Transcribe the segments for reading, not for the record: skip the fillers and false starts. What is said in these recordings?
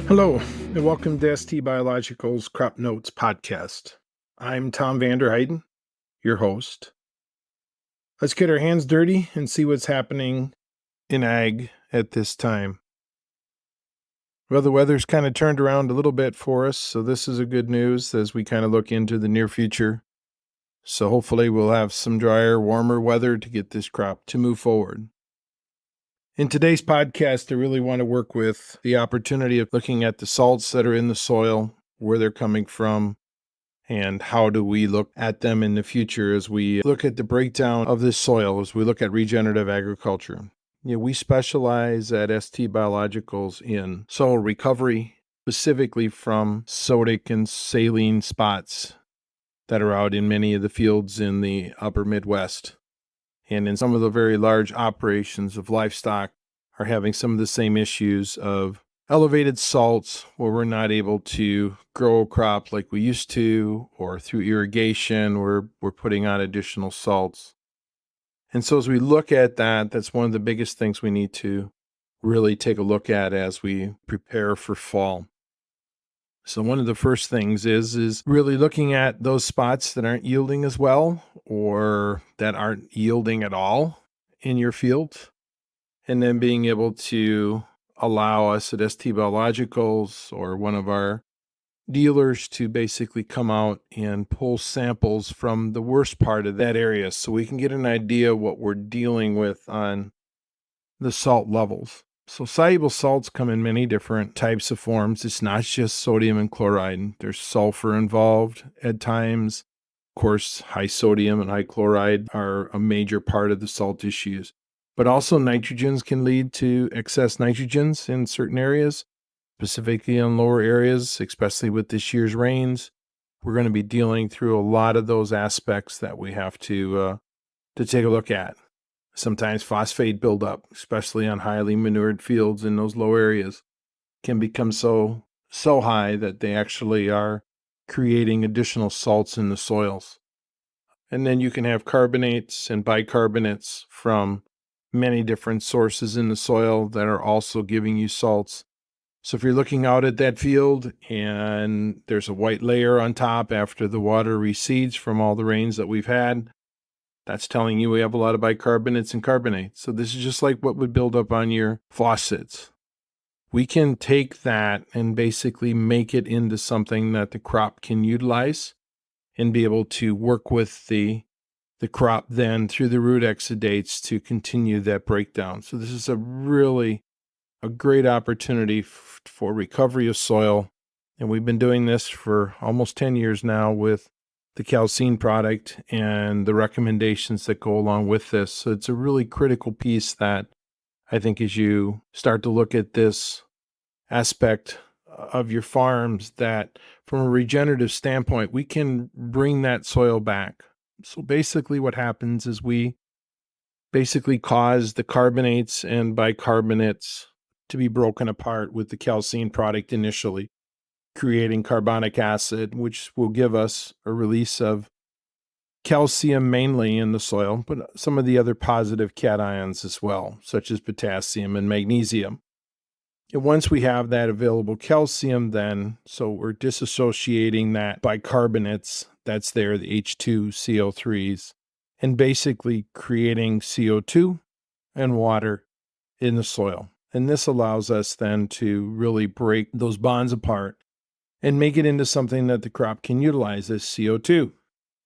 Hello, and welcome to ST Biological's Crop Notes podcast. I'm Tom Vander Heiden, your host. Let's get our hands dirty and see what's happening in ag at this time. Well, the weather's kind of turned around a little bit for us, so this is a good news as we kind of look into the near future. So hopefully we'll have some drier, warmer weather to get this crop to move forward. In today's podcast, I really want to work with the opportunity of looking at the salts that are in the soil, where they're coming from, and how do we look at them in the future as we look at the breakdown of this soil, as we look at regenerative agriculture. We specialize at ST Biologicals in soil recovery, specifically from sodic and saline spots that are out in many of the fields in the upper Midwest. And in some of the very large operations of livestock are having some of the same issues of elevated salts where we're not able to grow a crop like we used to, or through irrigation we're putting on additional salts. And so as we look at that, that's one of the biggest things we need to really take a look at as we prepare for fall. So one of the first things is really looking at those spots that aren't yielding as well or that aren't yielding at all in your field, and then being able to allow us at ST Biologicals or one of our dealers to basically come out and pull samples from the worst part of that area so we can get an idea of what we're dealing with on the salt levels. So soluble salts come in many different types of forms. It's not just sodium and chloride. There's sulfur involved at times. Of course, high sodium and high chloride are a major part of the salt issues. But also nitrogens can lead to excess nitrogens in certain areas, specifically in lower areas, especially with this year's rains. We're going to be dealing through a lot of those aspects that we have to take a look at. Sometimes phosphate buildup, especially on highly manured fields in those low areas, can become so high that they actually are creating additional salts in the soils. And then you can have carbonates and bicarbonates from many different sources in the soil that are also giving you salts. So if you're looking out at that field and there's a white layer on top after the water recedes from all the rains that we've had, that's telling you we have a lot of bicarbonates and carbonates. So this is just like what would build up on your faucets. We can take that and basically make it into something that the crop can utilize and be able to work with the crop then through the root exudates to continue that breakdown. So this is a great opportunity for recovery of soil. And we've been doing this for almost 10 years now with the calcine product and the recommendations that go along with this. So it's a really critical piece that I think as you start to look at this aspect of your farms, that from a regenerative standpoint, we can bring that soil back. So basically what happens is we basically cause the carbonates and bicarbonates to be broken apart with the calcine product initially, creating carbonic acid, which will give us a release of calcium mainly in the soil, but some of the other positive cations as well, such as potassium and magnesium. And once we have that available calcium, then, so we're disassociating that bicarbonates that's there, the H2CO3s, and basically creating CO2 and water in the soil. And this allows us then to really break those bonds apart and make it into something that the crop can utilize as CO2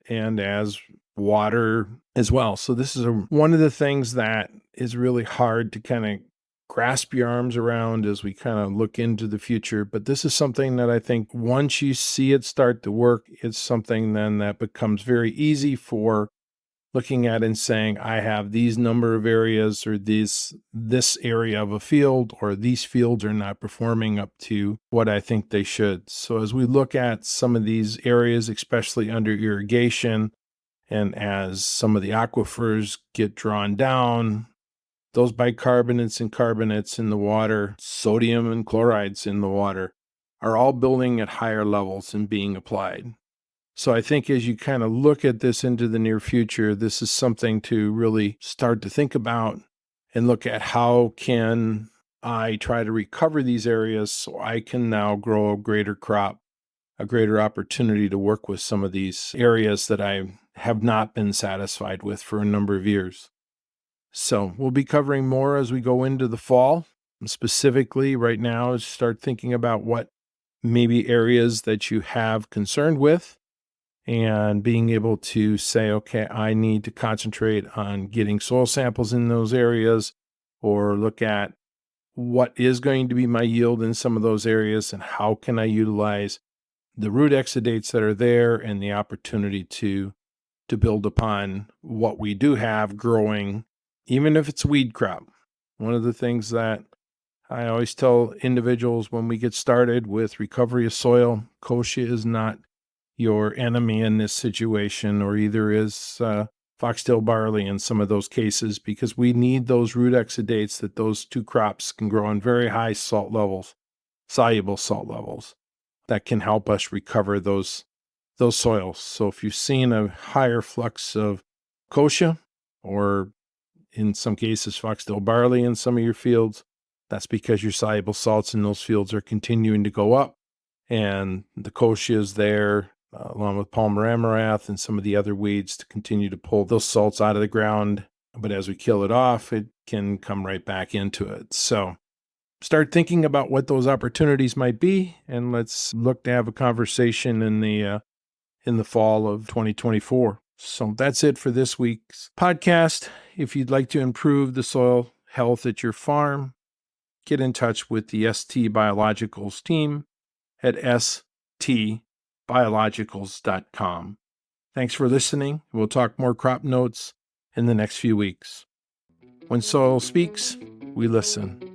and as water as well. So this is one of the things that is really hard to kind of grasp your arms around as we kind of look into the future. But this is something that I think once you see it start to work, it's something then that becomes very easy for looking at and saying, I have these number of areas or this area of a field, or these fields are not performing up to what I think they should. So as we look at some of these areas, especially under irrigation, and as some of the aquifers get drawn down, those bicarbonates and carbonates in the water, sodium and chlorides in the water, are all building at higher levels and being applied. So I think as you kind of look at this into the near future, this is something to really start to think about and look at how can I try to recover these areas so I can now grow a greater crop, a greater opportunity to work with some of these areas that I have not been satisfied with for a number of years. So we'll be covering more as we go into the fall. And specifically, right now, start thinking about what maybe areas that you have concerned with and being able to say, okay, I need to concentrate on getting soil samples in those areas, or look at what is going to be my yield in some of those areas and how can I utilize the root exudates that are there and the opportunity to build upon what we do have growing, even if it's a weed crop. One of the things that I always tell individuals when we get started with recovery of soil, kochia is not your enemy in this situation, or either is foxtail barley in some of those cases, because we need those root exudates that those two crops can grow on very high salt levels, soluble salt levels, that can help us recover those soils. So if you've seen a higher flux of kochia, or in some cases foxtail barley in some of your fields, that's because your soluble salts in those fields are continuing to go up, and the kochia is there, along with Palmer amaranth and some of the other weeds, to continue to pull those salts out of the ground. But as we kill it off, it can come right back into it. So start thinking about what those opportunities might be, and let's look to have a conversation in the fall of 2024. So that's it for this week's podcast. If you'd like to improve the soil health at your farm, get in touch with the ST Biologicals team at stbiologicals.com. Thanks for listening. We'll talk more crop notes in the next few weeks. When soil speaks, we listen.